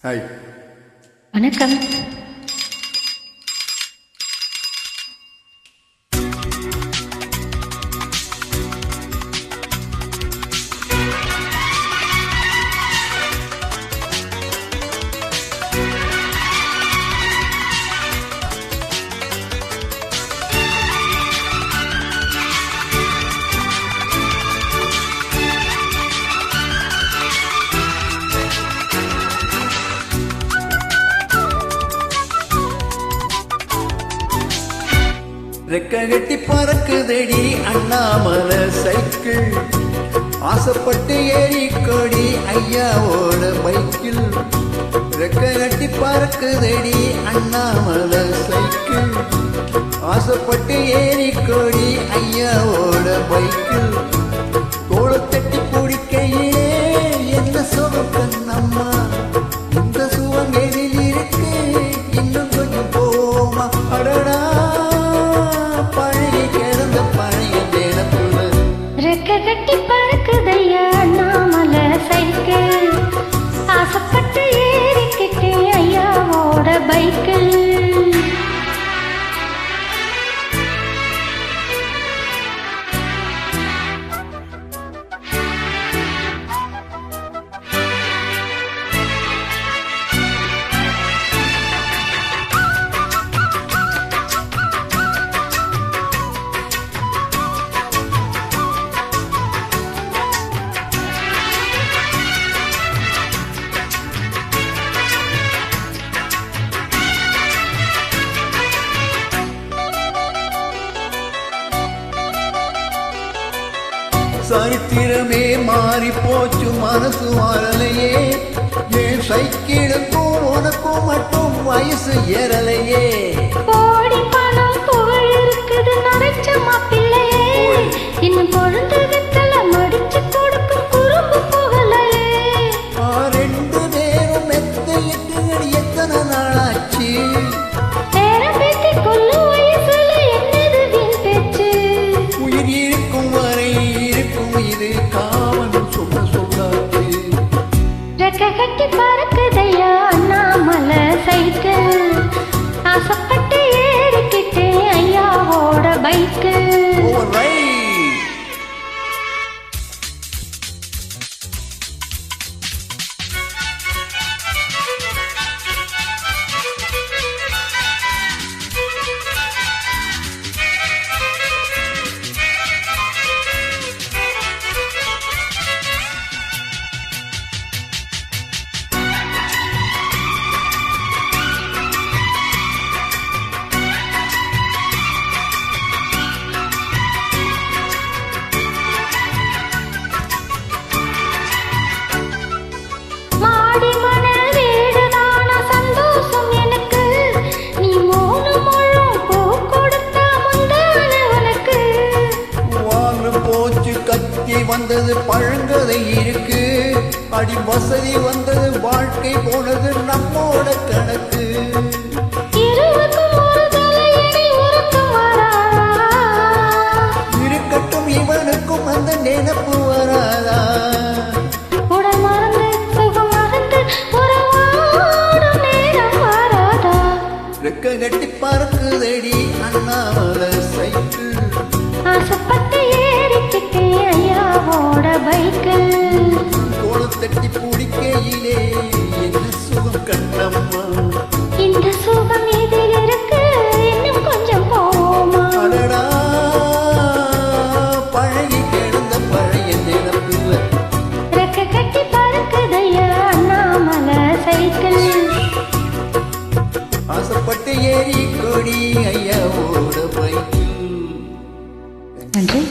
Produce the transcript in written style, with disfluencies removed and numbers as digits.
Hi. வணக்கம். ரெக்க கட்டி பறக்குதடி அண்ணாமலை சைக்கிள், ஆசைப்பட்டு ஏறிக்கொடி ஐயாவோட பைக்கில். ரெக்க கட்டி பறக்குதடி அண்ணாமலை சைக்கிள், ஆசைப்பட்டு ஏறிக்கொடி ஐயாவோட பைக்கில். தோளை தட்டி பிடிக்கையிலே என்ன சுகம் கண்ணம்மா, இந்த சுகம் எதில் இருக்கு, இன்னும் கொஞ்சம் போமா. அடடா கட்டி பறக்குதையா அண்ணாமலை சைக்கிள், ஆசைப்பட்டு ஏறிக்கிட்டே ஐயாவோட பைக்கில். சரித்திரமே மாறி போச்சு, மனசு மாறலையே. என் சைக்கிளுக்கும் உனக்கும் மட்டும் வயசு ஏறலையே. கோடி பணம் புகழ் இருக்குது நரைச்ச மாப்பிள்ளையே, இன்னும் பொழுது வித்தல மடிச்சு கொடுக்கும் குறும்பு புகழையே. ரெண்டு பேரும் மெத்தையிட்டு எத்தனை நாளாச்சு, நேரம் பேத்தி கொள்ளு வயசுல என்னது வீண் பேச்சு. உயிர் இருக்கும் வரை இது காவலும் சொல்ல சொல்லாது. ரெக்க கட்டி பறக்குதையா அண்ணாமலை சைக்கிள், ஆசைப்பட்டு ஏறிக்கிட்டே ஐயாவோட பைக்கு. வந்தது பழங்கதை இருக்கு, அடி வசதி வந்தது வாழ்க்கை போனது நம்மோட கணக்கு. இருக்கட்டும் இவனுக்கும் அந்த நினைப்பு வராதா, உடல் மறந்து சுகம் மறந்து உறவாடும் நேரம் வராதா. ரெக்க கட்டி பறக்குதடி அண்ணாமலை சைக்கிள், ஆசைப்பட்டு ஏறிக்கிட்டே ஐயாவோட பைக்கில். தோளை தட்டி பிடிக்கையிலே என்ன சுகம் கண்ணம்மா, இந்த சுகம் எதில் இருக்கு, இன்னும் கொஞ்சம் போமா. அடடா பழகி கிடந்த பழைய நினைப்பில். ரெக்க கட்டி பறக்குதையா அண்ணாமலை சைக்கிள், ஆசைப்பட்டு ஏறி கொடி ஐயாவோட பைக்கில். நன்றி.